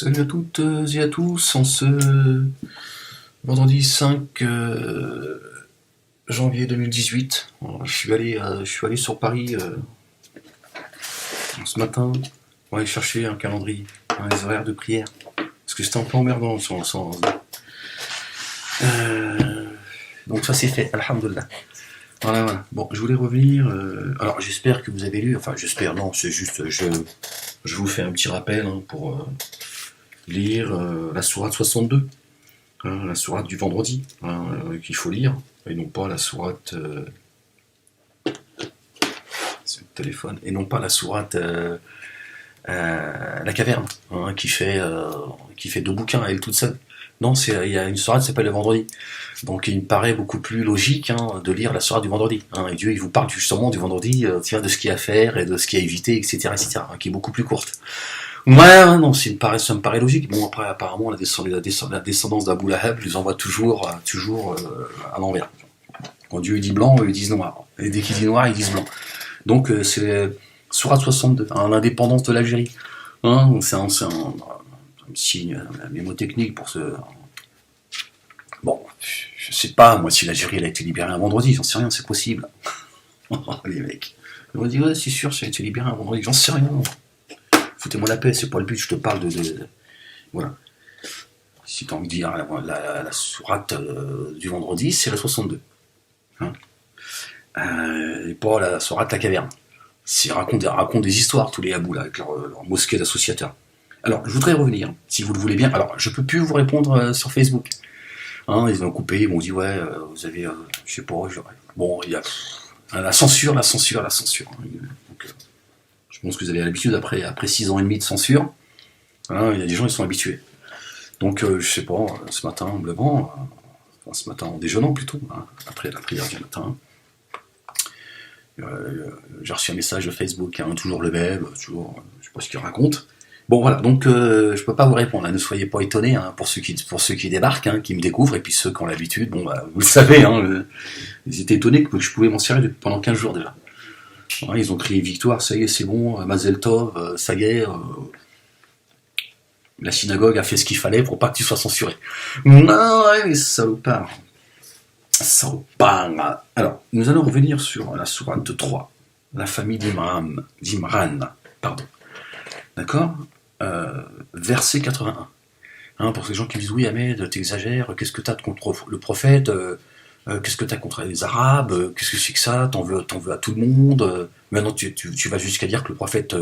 Salut à toutes et à tous, en ce vendredi 5 janvier 2018. Je suis allé sur Paris ce matin pour aller chercher un calendrier, les horaires de prière, parce que c'était un peu emmerdant donc ça c'est fait, alhamdoulilah. Voilà. Bon, je voulais revenir. Alors j'espère que vous avez lu, enfin j'espère, non, c'est juste, je vous fais un petit rappel pour lire la sourate 62, la sourate du vendredi, qu'il faut lire, et non pas la sourate. C'est le téléphone, et non pas la sourate La Caverne, qui fait 2 bouquins, elle toute seule. Non, il y a une sourate qui s'appelle le vendredi. Donc il me paraît beaucoup plus logique de lire la sourate du vendredi. Et Dieu il vous parle justement du vendredi, de ce qu'il y a à faire et de ce qu'il y a à éviter, etc. qui est beaucoup plus courte. Ouais, non, ça me paraît logique. Bon, après, apparemment, la descendance d'Abou Lahab les envoie toujours à l'envers. Quand Dieu dit blanc, eux ils disent noir. Et dès qu'il dit noir, ils disent blanc. Donc c'est sourate 62, l'indépendance de l'Algérie. C'est un signe mémotechnique pour ce... Bon, je sais pas, moi, si l'Algérie elle a été libérée un vendredi, j'en sais rien, c'est possible. Les mecs. Ils vont dire, ouais, c'est sûr, ça a été libéré un vendredi, j'en sais rien. Foutez-moi la paix, c'est pas le but, je te parle de... Voilà. Si t'as envie de dire la sourate du vendredi, c'est la 62. Et pas la sourate La Caverne. Racontent des histoires, tous les habous, là, avec leur mosquée d'associateurs. Alors, je voudrais revenir, si vous le voulez bien. Alors, je peux plus vous répondre sur Facebook. Ils ont coupé, ils m'ont dit, ouais, vous avez, je sais pas, bon, il y a la censure. Donc, je pense que vous avez l'habitude, après 6 ans et demi de censure, il y a des gens qui sont habitués. Donc, je sais pas, ce matin, en me levant, ce matin en déjeunant plutôt, après la prière du matin, j'ai reçu un message de Facebook, toujours le même, toujours, je sais pas ce qu'il raconte. Bon voilà, donc je peux pas vous répondre, ne soyez pas étonnés, pour ceux qui débarquent, qui me découvrent, et puis ceux qui ont l'habitude, bon bah, vous le savez, ils étaient étonnés que je pouvais m'en servir pendant 15 jours déjà. Ils ont crié victoire, ça y est, c'est bon, Mazel Tov, ça y est, la synagogue a fait ce qu'il fallait pour pas que tu sois censuré. Non, ouais, salopard. Alors, nous allons revenir sur la sourate 3, la famille d'Imran, pardon. D'accord, verset 81. Pour ces gens qui disent, oui, Ahmed, t'exagères, qu'est-ce que t'as contre le prophète, qu'est-ce que t'as contre les Arabes, qu'est-ce que c'est que ça, t'en veux à tout le monde, maintenant tu vas jusqu'à dire que le prophète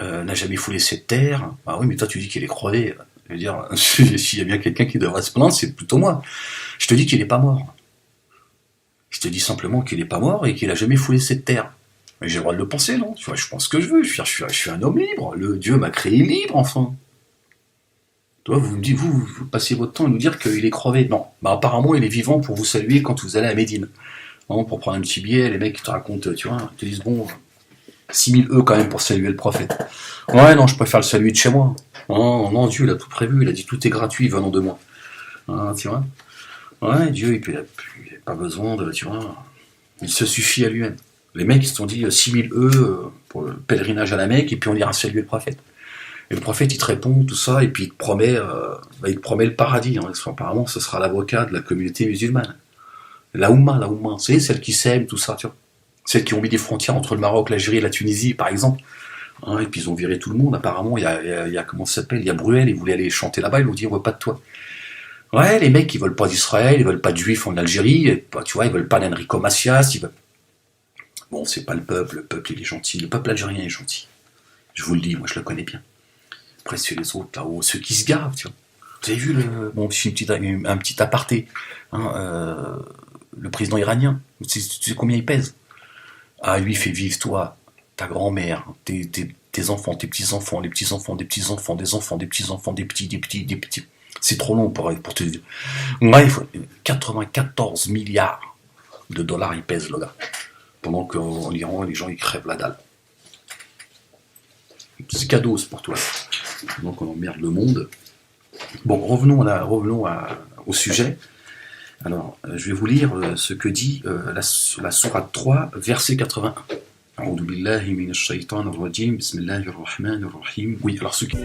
n'a jamais foulé cette terre. Ah oui, mais toi tu dis qu'il est crevé. Je veux dire, s'il y a bien quelqu'un qui devrait se plaindre, c'est plutôt moi. Je te dis qu'il n'est pas mort. Je te dis simplement qu'il n'est pas mort et qu'il n'a jamais foulé cette terre. Mais j'ai le droit de le penser, non? Tu vois, je pense ce que je veux. Je suis un homme libre. Le Dieu m'a créé libre, enfin. Toi, vous me dites, vous passez votre temps à nous dire qu'il est crevé. Non. Bah, apparemment, il est vivant pour vous saluer quand vous allez à Médine. Pour prendre un petit billet, les mecs qui te racontent, tu vois, ils te disent, bon, 6000 quand même pour saluer le prophète. Ouais, non, je préfère le saluer de chez moi. Non, Dieu, il a tout prévu. Il a dit, tout est gratuit venant de moi. Tu vois. Ouais, Dieu, il n'a pas besoin de, tu vois, il se suffit à lui-même. Les mecs, ils se sont dit 6000 pour le pèlerinage à la Mecque, et puis on ira saluer le prophète. Et le prophète, il te répond, tout ça, et puis il te promet le paradis. Apparemment, ce sera l'avocat de la communauté musulmane. La Oumma, c'est celle qui s'aime, tout ça, tu vois. Celles qui ont mis des frontières entre le Maroc, l'Algérie et la Tunisie, par exemple. Et puis ils ont viré tout le monde, apparemment, il y a comment ça s'appelle, il y a Bruel, ils voulaient aller chanter là-bas, ils ont dit, on veut pas de toi. Ouais, les mecs, ils veulent pas d'Israël, ils veulent pas de Juifs en Algérie, tu vois, ils veulent pas d'Enrico Macias, ils veulent... Bon, c'est pas le peuple il est gentil, le peuple algérien est gentil. Je vous le dis, moi je le connais bien. Après, c'est les autres, là-haut, ceux qui se gavent, tu vois. Vous avez vu bon, c'est un petit aparté, le président iranien, tu sais combien il pèse? Lui, fait vivre toi, ta grand-mère, tes enfants, tes petits-enfants, les petits-enfants, des petits-enfants, des enfants, des petits-enfants, des petits. C'est trop long pour te dire. Ouais, il faut 94 milliards de dollars, il pèse, le gars. Pendant qu'en Iran, les gens, ils crèvent la dalle. C'est cadeau, c'est pour toi. Donc on emmerde le monde. Bon, revenons au sujet. Alors, je vais vous lire ce que dit la sourate 3, verset 81. A'oudhu billahi minash shaitanir rajim, bismillahir rahmanir rahim. Oui, alors ce qui...